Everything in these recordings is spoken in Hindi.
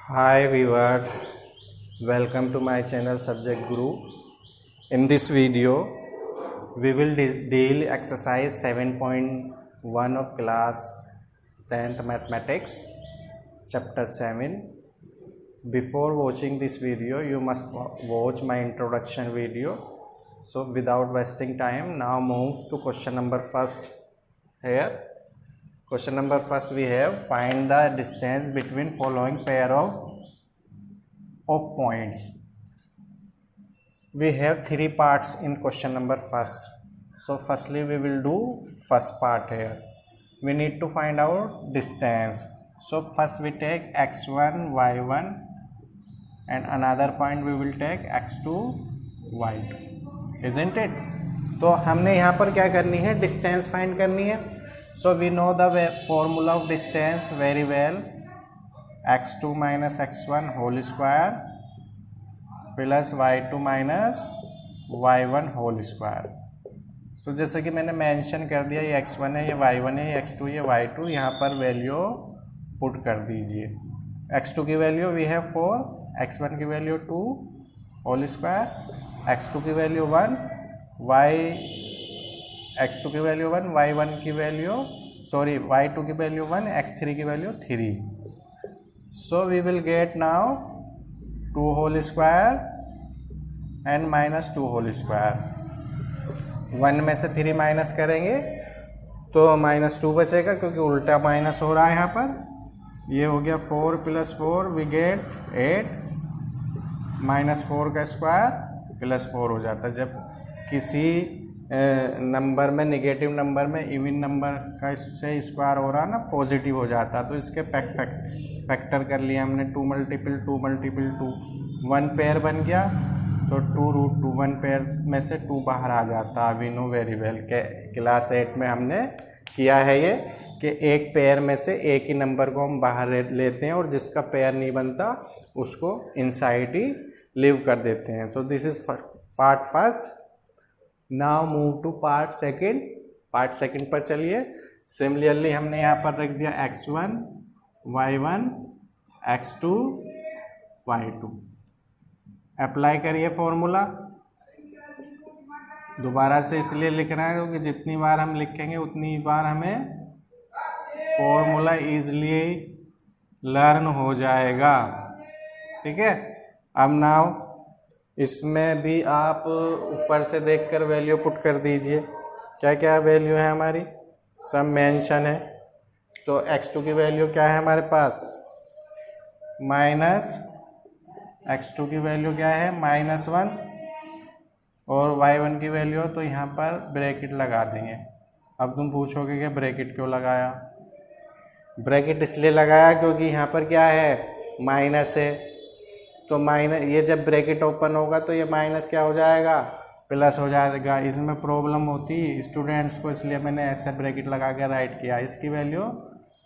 Hi viewers, welcome to my channel Subject Guru. In this video, we will deal exercise 7.1 of class 10th mathematics, chapter 7. Before watching this video, you must watch my introduction video. So without wasting time, now move to question number first here. Question number first we have, find the distance between following pair of points. We have three parts in question number first. So firstly we will do first part here. We need to find out distance. So first we take x1, y1 and another point we will take x2, y2. Isn't it? तो हमने यहाँ पर क्या करनी है, डिस्टेंस फाइंड करनी है. So we know the formula of distance very well. x2 minus x1 whole square plus y2 minus y1 whole square. So जैसे कि मैंने मेंशन कर दिया, ये x1 है, ये y1 है, ये x2 ये y2. यहाँ पर वैल्यू पुट कर दीजिए. x2 की वैल्यू वी हैव 4, x1 की वैल्यू 2 होल स्क्वायर, x2 की वैल्यू 1, x2 की वैल्यू 1, y1 की वैल्यू y2 की वैल्यू 1, x3 की value 3. So we will get now 2 whole square and minus 2 whole square. 1 में से 3 माइनस करेंगे तो माइनस 2 बचेगा, क्योंकि उल्टा माइनस हो रहा है यहाँ पर. ये हो गया 4 प्लस 4 वी गेट 8, माइनस 4 का स्क्वायर प्लस 4 हो जाता है. जब किसी नंबर में, नेगेटिव नंबर में इवन नंबर का इससे स्क्वायर हो रहा है ना, पॉजिटिव हो जाता है. तो इसके फैक्टर कर लिया हमने. 2 मल्टीपल 2 मल्टीपल 2, 1 पेयर बन गया तो 2 रूट 2, 1 पेयर में से 2 बाहर आ जाता. वी नो वेरी वेल के क्लास 8 में हमने किया है ये, कि एक पेयर में से एक ही नंबर को हम बाहर लेते हैं और जिसका पेयर नहीं बनता उसको इनसाइड ही लीव कर देते हैं. So this is part first. Now move to part second. Part second पर चलिए. सिमिलरली हमने यहाँ पर रख दिया x1, y1, x2, y2. Apply करिए फॉर्मूला. दोबारा से इसलिए लिख रहे हैं क्योंकि जितनी बार हम लिखेंगे उतनी बार हमें फॉर्मूला इजली लर्न हो जाएगा. ठीक है. अब नाउ इसमें भी आप ऊपर से देखकर वैल्यू पुट कर दीजिए. क्या क्या वैल्यू है हमारी, सब मेंशन है. तो x2 की वैल्यू क्या है हमारे पास, माइनस x2 की वैल्यू क्या है, -1, और y1 की वैल्यू तो यहाँ पर ब्रैकेट लगा देंगे. अब तुम पूछोगे कि ब्रैकेट क्यों लगाया. ब्रैकेट इसलिए लगाया क्योंकि यहाँ पर क्या है, माइनस है. तो माइनस, ये जब ब्रैकेट ओपन होगा तो ये माइनस क्या हो जाएगा, प्लस हो जाएगा. इसमें प्रॉब्लम होती स्टूडेंट्स को, इसलिए मैंने ऐसे ब्रैकेट लगा के राइट किया. इसकी वैल्यू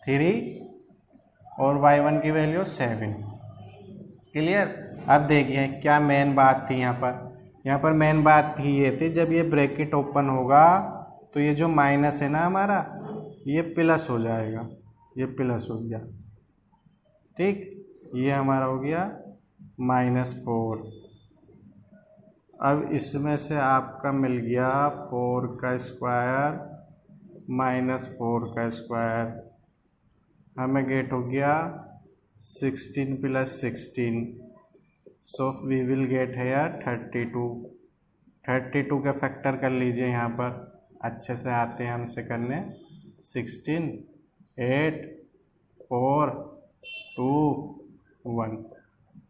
3 और y1 की वैल्यू 7. क्लियर. अब देखिए क्या मेन बात थी यहाँ पर. यहाँ पर मेन बात थी ये थी, जब ये ब्रैकेट ओपन होगा तो ये जो माइनस है ना हमारा, ये प्लस हो जाएगा. ये प्लस हो गया. ठीक. ये हमारा हो गया -4. अब इसमें से आपका मिल गया 4 का स्क्वायर -4 का स्क्वायर. हमें गेट हो गया 16 + 16. So we will get here 32. 32 का फैक्टर कर लीजिए. यहाँ पर अच्छे से आते हैं हमसे करने. 16, 8, 4, 2, 1.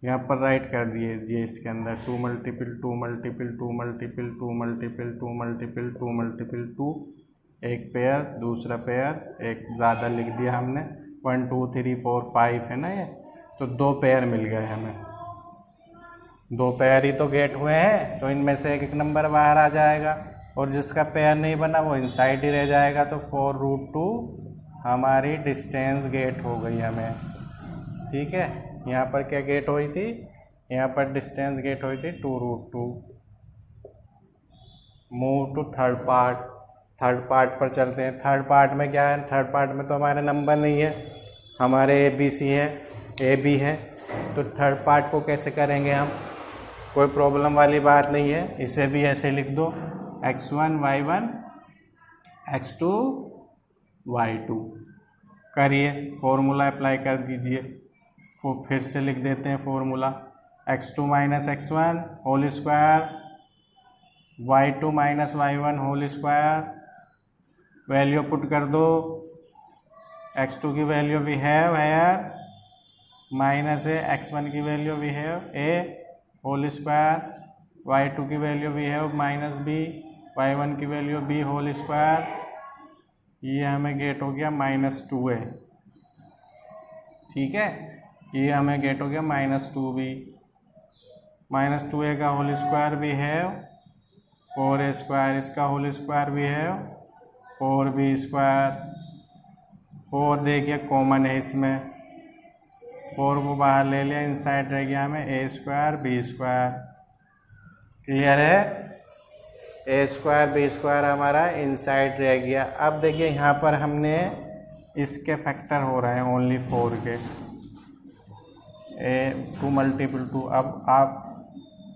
यहाँ पर राइट कर दिए इसके अंदर 2 multiple 2 multiple 2 multiple 2 multiple 2 multiple 2 multiple 2. एक पेयर, दूसरा पेयर, एक ज़्यादा लिख दिया हमने. 1 2 3 4 5 है ना ये, तो 2 पेयर मिल गए हमें. 2 पेयर ही तो गेट हुए हैं, तो इनमें से एक नंबर बाहर आ जाएगा और जिसका पेयर नहीं बना वो इनसाइड ही रह जाएगा. तो 4√2 हमारी डिस्टेंस गेट हो गई हमें. ठीक है. यहाँ पर क्या गेट हुई थी, यहाँ पर डिस्टेंस गेट हुई थी 2√2. Move to third part. Third part पर चलते हैं. थर्ड पार्ट में क्या है, थर्ड पार्ट में तो हमारे नंबर नहीं है, हमारे ABC है, AB है. तो थर्ड पार्ट को कैसे करेंगे हम, कोई प्रॉब्लम वाली बात नहीं है, इसे भी ऐसे लिख दो x1 y1 x2 y2 करिए, फॉर्मूला अप्लाई कर दीजिए। फिर से लिख देते हैं formula, x2 minus x1 whole square y2 minus y1 whole square, value put कर दो, x2 की value we have here minus है, x1 की value we have a whole square, y2 की value we have minus b, y1 की वैल्यू b होल स्क्वायर, ये हमें गेट हो गया -2a। ठीक है, ये हमें गेट हो गया -2b, -2a का होल स्क्वायर भी है 4a स्क्वायर, इसका होल स्क्वायर भी है 4b स्क्वायर, 4 देखिए कॉमन है इसमें, 4 को बाहर ले लिया, इनसाइड रह गया हमें a square b square. Clear है, a स्क्वायर b स्क्वायर हमारा इनसाइड रह गया। अब देखिए यहाँ पर हमने इसके फैक्टर हो रहे हैं ओनली 4 के, a 2 मल्टीपल 2। अब आप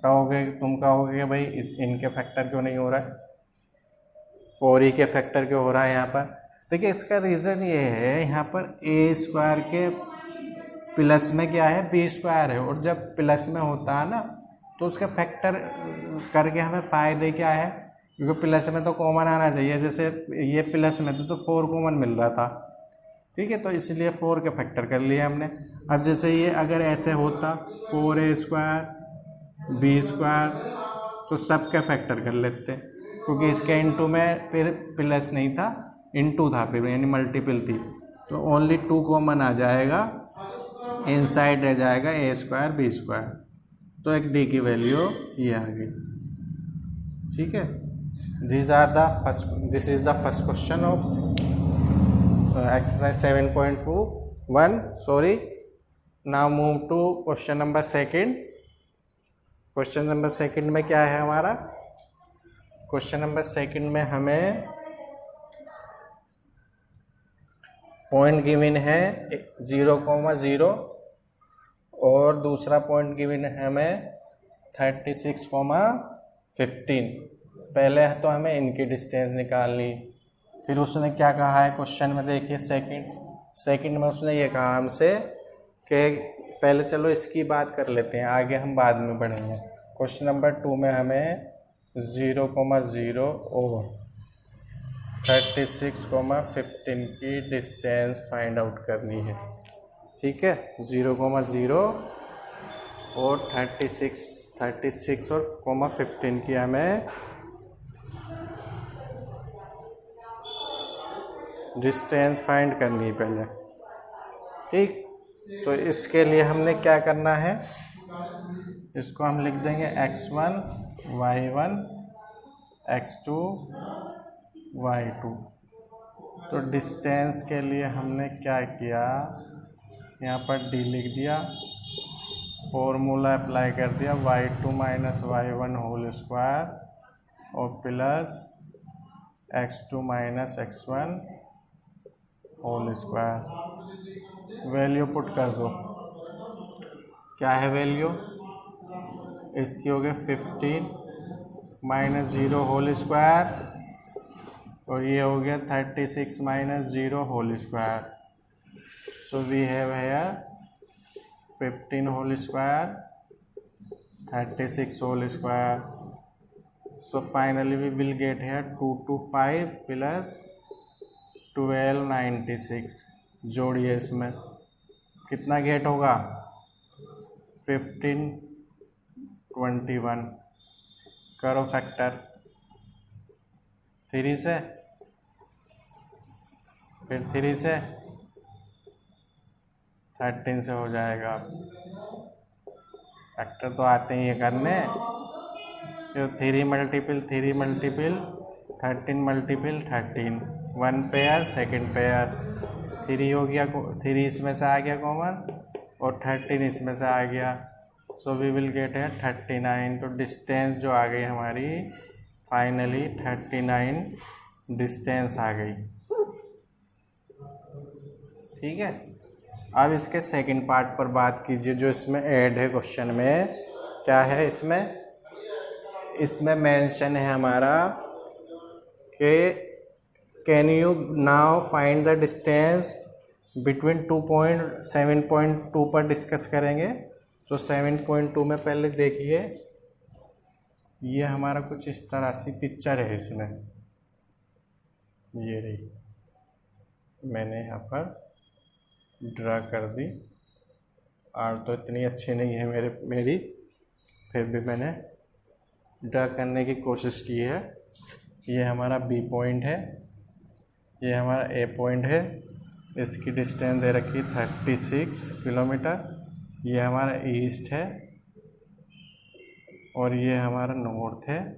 कहोगे, तुम कहोगे कि भाई इनके फैक्टर क्यों नहीं हो रहा है, 4 ही के फैक्टर क्यों हो रहा है यहाँ पर। देखिए इसका रीज़न ये है, यहाँ पर a स्क्वायर के प्लस में क्या है b स्क्वायर है, और जब प्लस में होता है ना तो उसका फैक्टर करके हमें फ़ायदे क्या है, क्योंकि प्लस में तो कॉमन आना चाहिए, जैसे ये प्लस में तो 4 कॉमन मिल रहा था। ठीक है, तो इसलिए 4 के फैक्टर कर लिए हमने। अब जैसे ये अगर ऐसे होता 4a स्क्वायर b स्क्वायर, तो सब के फैक्टर कर लेते, क्योंकि इसके इनटू में फिर प्लस नहीं था, इनटू था फिर, यानी मल्टीपल थी, तो ओनली 2 कॉमन आ जाएगा, इनसाइड रह जाएगा a स्क्वायर b स्क्वायर, तो एक d की वैल्यू ये आ गई। ठीक है, this is the first question of exercise 7.1। Sorry, now move to question number second. Question number second में क्या है हमारा, क्वेश्चन नंबर सेकंड में हमें पॉइंट गिवन है 0,0 और दूसरा पॉइंट गिवन है हमें 36,15। पहले तो हमें इनकी डिस्टेंस निकालनी, फिर उसने क्या कहा है क्वेश्चन में, देखिए सेकंड में उसने ये कहा हमसे कि पहले चलो इसकी बात कर लेते हैं, आगे हम बाद में बढ़ेंगे। क्वेश्चन नंबर 2 में हमें 0,0 और 36,15 की डिस्टेंस फाइंड आउट करनी है। ठीक है, 0,0 और 36 और 15 की हमें डिस्टेंस फाइंड करनी है पहले। ठीक, तो इसके लिए हमने क्या करना है, इसको हम लिख देंगे x1 y1 x2 y2। तो डिस्टेंस के लिए हमने क्या किया, यहाँ पर d लिख दिया, फॉर्मूला अप्लाई कर दिया, y2 minus y1 whole square और plus x2 minus x1 whole square, value put कर दो। क्या है वैल्यू इसकी, हो गया 15 माइनस 0 होल स्क्वायर, और ये हो गया 36 minus 0 whole square. So we have here 15 whole square 36 whole square. So finally we will get here 225 plus 1296। जोड़िए, इसमें कितना गेट होगा, 1521। करो फैक्टर 3 से, फिर 3 से 13 से हो जाएगा। फैक्टर तो आते ही है करने, तो 3 multiple 13 multiple 13, 1 pair second pair, 3 हो गया, 3 इसमें से आ गया कॉमन और 13 इसमें से आ गया। सो वी विल गेट है 39। तो डिस्टेंस जो आ गई हमारी फाइनली 39 डिस्टेंस आ गई। ठीक है, अब इसके सेकंड पार्ट पर बात कीजिए जो इसमें ऐड है क्वेश्चन में। क्या है इसमें मेंशन है हमारा कि can you now find the distance between 2 point 7.2 पर डिस्कस करेंगे। तो 7.2 में पहले देखिए, ये हमारा कुछ इस तरह से पिक्चर है इसमें, ये रही, मैंने यहाँ पर ड्रा कर दी। और तो इतनी अच्छी नहीं है मेरी, फिर भी मैंने ड्रा करने की कोशिश की है। ये हमारा बी पॉइंट है, ये हमारा ए पॉइंट है, इसकी डिस्टेंस दे रखी 36 किलोमीटर। ये हमारा ईस्ट है और ये हमारा नॉर्थ है,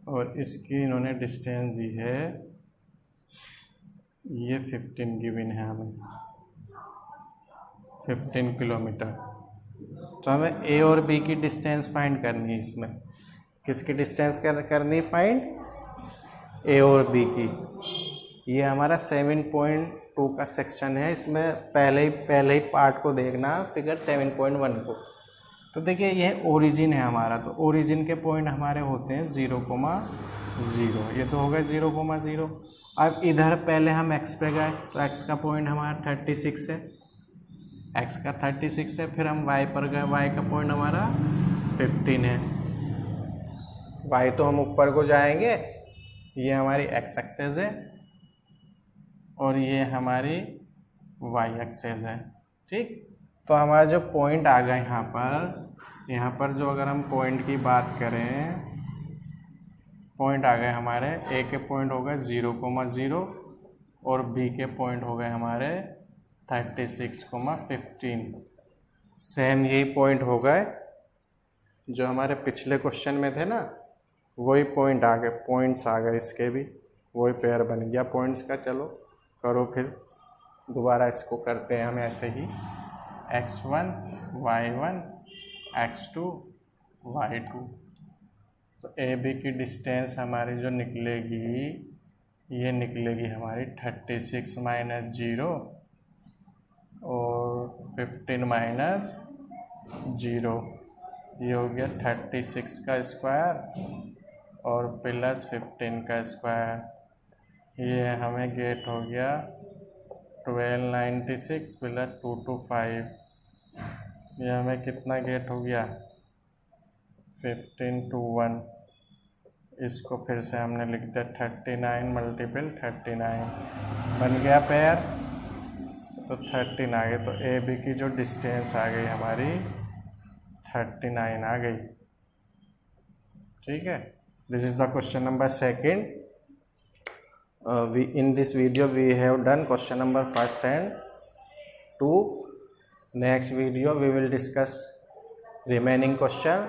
और इसकी इन्होंने डिस्टेंस दी है, ये 15 गिवन है हमें, 15 किलोमीटर। तो हमें ए और बी की डिस्टेंस फाइंड करनी है। इसमें किसकी डिस्टेंस करनी है फाइंड? ए और बी की। ये हमारा 7.2 का सेक्शन है। इसमें पहले ही पार्ट को देखना, फिगर 7.1 को। तो देखिए ये ओरिजिन है हमारा, तो ओरिजिन के पॉइंट हमारे होते हैं 0,0। ये तो हो गया 0,0। अब इधर पहले हम x पे गए, तो x का पॉइंट हमारा 36 है, x का 36 है। फिर हम y पर गए, y का पॉइंट हमारा 15 है। y तो हम ऊपर को जाएंगे, ये हमारी x एक्सेस है और ये हमारी y एक्सेस है। ठीक, तो हमारा जो पॉइंट आ गए यहाँ पर जो अगर हम पॉइंट की बात करें, पॉइंट आ गए हमारे, ए के पॉइंट हो गए 0,0 और बी के पॉइंट हो गए हमारे 36,15। सेम यही पॉइंट हो गए जो हमारे पिछले क्वेश्चन में थे ना, वही पॉइंट आ गए, पॉइंट्स आ गए, इसके भी वही पेयर बन गया पॉइंट्स का। चलो करो, फिर दोबारा इसको करते हैं हम ऐसे ही, x1 y1 x2 y2। तो ए बी की डिस्टेंस हमारी जो निकलेगी, ये निकलेगी हमारी 36 - 0 और 15 - 0। ये हो गया 36 का स्क्वायर और प्लस 15 का स्क्वायर। ये हमें गेट हो गया 1296 प्लस 225। ये हमें कितना गेट हो गया 1521। इसको फिर से हमने लिख दिया 39 × 39 बन गया पेयर, तो 13 आ गए। तो ए बी की जो डिस्टेंस आ गई हमारी 39 आ गई। ठीक है, this is the question number second. In this video we have done question number 1 and 2. Next video we will discuss remaining question.